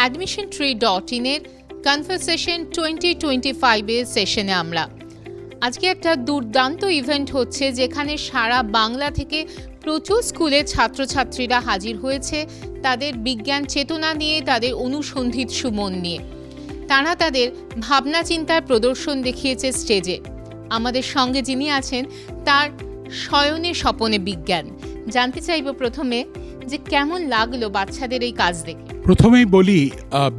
admissiontree.in এর conversation 2025 এর সেশনে আমরা আজকে একটা দুর্দান্ত ইভেন্ট হচ্ছে, যেখানে সারা বাংলা থেকে প্রচুর স্কুলের ছাত্রছাত্রীরা হাজির হয়েছে তাদের বিজ্ঞান চেতনা নিয়ে, তাদের অনুসন্ধিৎসু মন নিয়ে। তারা তাদের ভাবনা চিন্তার প্রদর্শন দেখিয়েছে স্টেজে। আমাদের সঙ্গে যিনি আছেন, তার শয়নে স্বপনে বিজ্ঞান। জানতে চাইব প্রথমে যে কেমন লাগলো বাচ্চাদের এই কাজ দেখে। প্রথমেই বলি,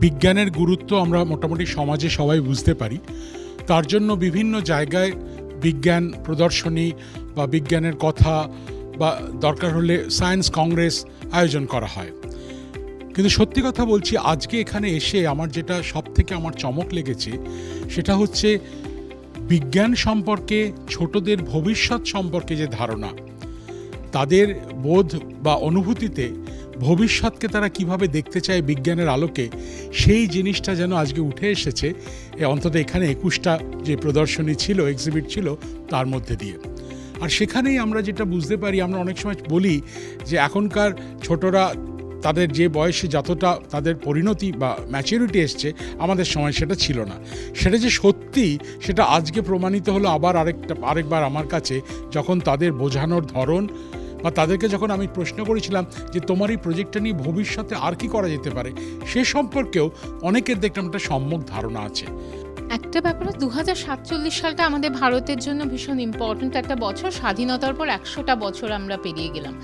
বিজ্ঞানের গুরুত্ব আমরা মোটামুটি সমাজে সবাই বুঝতে পারি। তার জন্য বিভিন্ন জায়গায় বিজ্ঞান প্রদর্শনী বা বিজ্ঞানের কথা বা দরকার হলে সায়েন্স কংগ্রেস আয়োজন করা হয়। কিন্তু সত্যি কথা বলছি, আজকে এখানে এসে আমার যেটা সবথেকে আমার চমক লেগেছে সেটা হচ্ছে বিজ্ঞান সম্পর্কে ছোটদের ভবিষ্যৎ সম্পর্কে যে ধারণা, তাদের বোধ বা অনুভূতিতে ভবিষ্যৎকে তারা কিভাবে দেখতে চায় বিজ্ঞানের আলোকে, সেই জিনিসটা যেন আজকে উঠে এসেছে অন্তত এখানে 21টা যে প্রদর্শনী ছিল, এক্সিবিট ছিল, তার মধ্যে দিয়ে। আর সেখানেই আমরা যেটা বুঝতে পারি, আমরা অনেক সময় বলি যে এখনকার ছোটরা তাদের যে বয়সে যতটা তাদের পরিণতি বা ম্যাচুরিটি এসছে, আমাদের সময় সেটা ছিল না। সেটা যে সত্যি, সেটা আজকে প্রমাণিত হলো আবার আরেকবার আমার কাছে, যখন তাদের বোঝানোর ধরন বা তাদেরকে যখন আমি প্রশ্ন করেছিলাম যে তোমার এই প্রজেক্টটা নিয়ে ভবিষ্যতে আর কি করা যেতে পারে, সে সম্পর্কেও অনেকের দেখলাম একটা সম্যক ধারণা আছে। একটা ব্যাপার, 2047 সালটা আমাদের ভারতের জন্য ভীষণ ইম্পর্ট্যান্ট একটা বছর। স্বাধীনতার পর 100টা বছর আমরা পেরিয়ে গেলাম।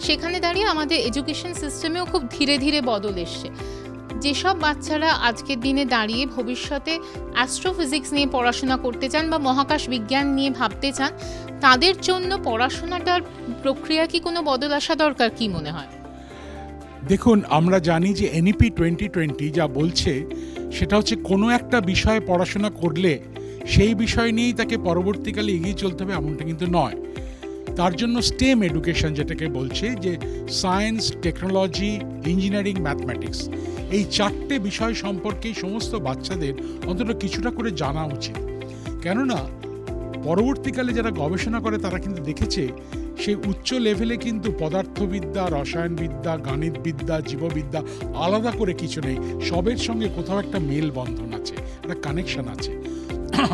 সেখানে দাঁড়িয়ে আমাদের এডুকেশন সিস্টেমেও খুব ধীরে ধীরে বদল এসছে। যেসব বাচ্চারা আজকের দিনে দাঁড়িয়ে ভবিষ্যতে অ্যাস্ট্রোফিজিক্স নিয়ে পড়াশোনা করতে চান বা মহাকাশ বিজ্ঞান নিয়ে ভাবতে চান, তাদের জন্য পড়াশোনাটার প্রক্রিয়া কি কোনো বদল আসা দরকার, কি মনে হয়? দেখুন, আমরা জানি যে NEP 2020 যা বলছে সেটা হচ্ছে কোনো একটা বিষয়ে পড়াশোনা করলে সেই বিষয় নিয়েই তাকে পরবর্তীকালে এগিয়ে চলতে হবে, এমনটা কিন্তু নয়। তার জন্য স্টেম এডুকেশন যেটাকে বলছে, যে সায়েন্স, টেকনোলজি, ইঞ্জিনিয়ারিং, ম্যাথমেটিক্স, এই 4টে বিষয় সম্পর্কেই সমস্ত বাচ্চাদের অন্তত কিছুটা করে জানা উচিত। কেননা পরবর্তীকালে যারা গবেষণা করে তারা কিন্তু দেখেছে সেই উচ্চ লেভেলে কিন্তু পদার্থবিদ্যা, রসায়নবিদ্যা, গণিতবিদ্যা, জীববিদ্যা আলাদা করে কিছু নেই। সবের সঙ্গে কোথাও একটা মেল বন্ধন আছে, একটা কানেকশন আছে।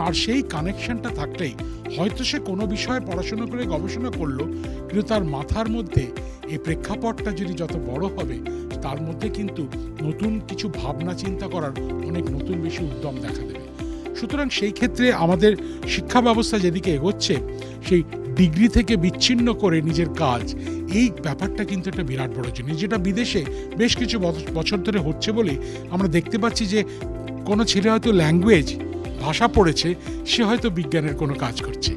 আর সেই কানেকশনটা থাকলেই হয়তো সে কোনো বিষয়ে পড়াশোনা করে গবেষণা করলো, কিন্তু তার মাথার মধ্যে এই প্রেক্ষাপটটা যদি যত বড় হবে, তার মধ্যে কিন্তু নতুন কিছু ভাবনা চিন্তা করার অনেক নতুন বেশি উদ্যম দেখা দেবে। সুতরাং সেই ক্ষেত্রে আমাদের শিক্ষা ব্যবস্থা যেদিকে এগোচ্ছে, সেই ডিগ্রি থেকে বিচ্ছিন্ন করে নিজের কাজ, এই ব্যাপারটা কিন্তু একটা বিরাট বড় জিনিস, যেটা বিদেশে বেশ কিছু বছর ধরে হচ্ছে বলে আমরা দেখতে পাচ্ছি যে কোনো ছেলে হয়তো ল্যাঙ্গুয়েজ, ভাষা পড়েছে, সে হয়তো বিজ্ঞানের কোনো কাজ করছে।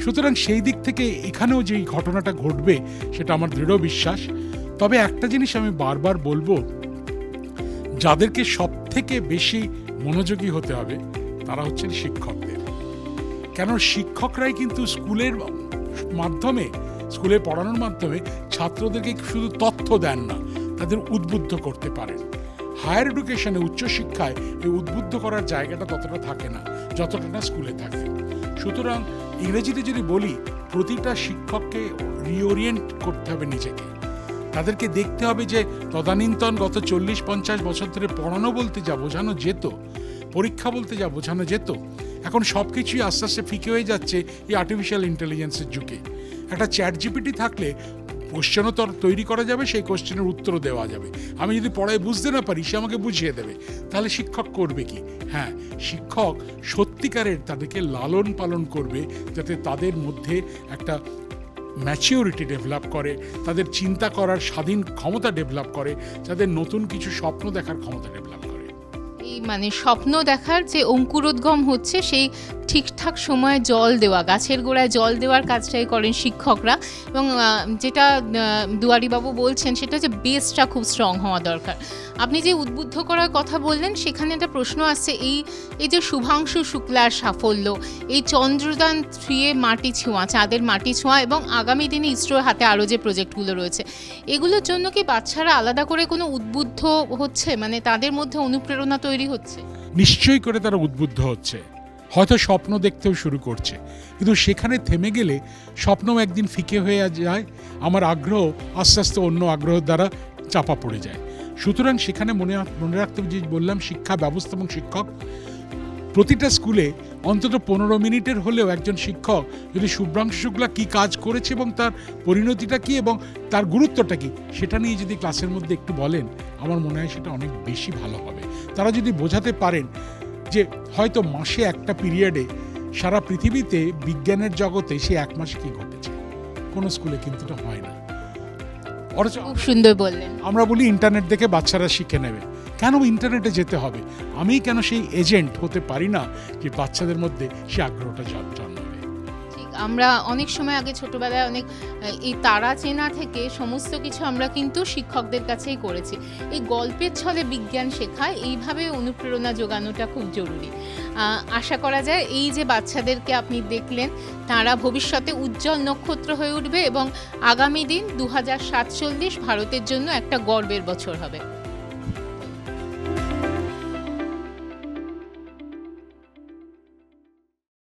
সুতরাং সেই দিক থেকে এখানেও যেই ঘটনাটা ঘটবে সেটা আমার দৃঢ় বিশ্বাস। তবে একটা জিনিস আমি বারবার বলবো, যাদেরকে সব থেকে বেশি মনোযোগী হতে হবে তারা হচ্ছেন শিক্ষকদের। কেন শিক্ষকরাই কিন্তু স্কুলের মাধ্যমে, স্কুলে পড়ানোর মাধ্যমে ছাত্রদেরকে শুধু তথ্য দেন না, তাদের উদ্বুদ্ধ করতে পারেন। হায়ার এডুকেশনে, উচ্চশিক্ষায় এই উদ্বুদ্ধ করার জায়গাটা ততটা থাকে না যতটা না স্কুলে থাকে। সুতরাং ইংরেজিতে যদি বলি, প্রতিটা শিক্ষককে রিওরিয়েন্ট করতে হবে নিজেকে। তাদেরকে দেখতে হবে যে তদানীন্তন গত 40-50 বছর ধরে পড়ানো বলতে যা বোঝানো যেত, পরীক্ষা বলতে যা বোঝানো যেত, এখন সব কিছুই আস্তে আস্তে ফিকে হয়ে যাচ্ছে এই আর্টিফিশিয়াল ইন্টেলিজেন্সের যুগে। একটা চ্যাট জিপিটি থাকলে কোশ্চেনও তৈরি করা যাবে, সেই কোশ্চেনের উত্তরও দেওয়া যাবে। আমি যদি পড়ায় বুঝতে না পারি, সে আমাকে বুঝিয়ে দেবে। তাহলে শিক্ষক করবে কি? হ্যাঁ, শিক্ষক সত্যিকারের তাদেরকে লালন পালন করবে, যাতে তাদের মধ্যে একটা ম্যাচিওরিটি ডেভেলপ করে, তাদের চিন্তা করার স্বাধীন ক্ষমতা ডেভেলপ করে, যাদের নতুন কিছু স্বপ্ন দেখার ক্ষমতা ডেভেলপ করে। এই স্বপ্ন দেখার যে অঙ্কুরোদ্গম হচ্ছে, সেই ঠিকঠাক সময়ে জল দেওয়া, গাছের গোড়ায় জল দেওয়ার কাজটাই করেন শিক্ষকরা। এবং যেটা দুয়ারিবাবু বলছেন সেটা হচ্ছে বেসটা খুব স্ট্রং হওয়া দরকার। আপনি যে উদ্বুদ্ধ করার কথা বললেন, সেখানে একটা প্রশ্ন আসছে, এই যে শুভাংশু শুক্লার সাফল্য, এই চন্দ্রযান 3 মাটি ছোঁয়া, চাঁদের মাটি ছোঁয়া, এবং আগামী দিনে ইসরোর হাতে আরও যে প্রজেক্টগুলো রয়েছে, এগুলোর জন্য কি বাচ্চারা আলাদা করে কোনো উদ্বুদ্ধ হচ্ছে, তাদের মধ্যে অনুপ্রেরণা তৈরি হচ্ছে? নিশ্চয়ই করে তারা উদ্বুদ্ধ হচ্ছে, হয়তো স্বপ্ন দেখতেও শুরু করছে, কিন্তু সেখানে থেমে গেলে স্বপ্নও একদিন ফিকে হয়ে যায়, আমার আগ্রহ আস্তে আস্তে অন্য আগ্রহের দ্বারা চাপা পড়ে যায়। সুতরাং সেখানে মনে রাখতে হবে, যে বললাম শিক্ষা ব্যবস্থা এবং শিক্ষক, প্রতিটা স্কুলে অন্তত 15 মিনিটের হলেও একজন শিক্ষক যদি শুভ্রাংশু শুক্লা কী কাজ করেছে এবং তার পরিণতিটা কী এবং তার গুরুত্বটা কী সেটা নিয়ে যদি ক্লাসের মধ্যে একটু বলেন, আমার মনে হয় সেটা অনেক বেশি ভালো হবে। তারা যদি বোঝাতে পারেন যে হয়তো মাসে একটা পিরিয়ডে সারা পৃথিবীতে বিজ্ঞানের জগতে সে এক মাসে কী ঘটেছে, কোনো স্কুলে কিন্তু এটা হয় না। খুব সুন্দর বললেন। আমরা বলি ইন্টারনেট দেখে বাচ্চারা শিখে নেবে, কেন ইন্টারনেটে যেতে হবে? আমি কেন সেই এজেন্ট হতে পারি না যে বাচ্চাদের মধ্যে সে আগ্রহটা জন্মাবে? ঠিক, আমরা অনেক সময় আগে ছোটবেলায় অনেক এই তারা চেনা থেকে সমস্ত কিছু আমরা কিন্তু শিক্ষকদের কাছেই করেছি। এই গল্পের ছলে বিজ্ঞান শেখায়, এইভাবে অনুপ্রেরণা যোগানোটা খুব জরুরি। আশা করা যায় এই যে বাচ্চাদেরকে আপনি দেখলেন, তারা ভবিষ্যতে উজ্জ্বল নক্ষত্র হয়ে উঠবে এবং আগামী দিন 2047 ভারতের জন্য একটা গর্বের বছর হবে।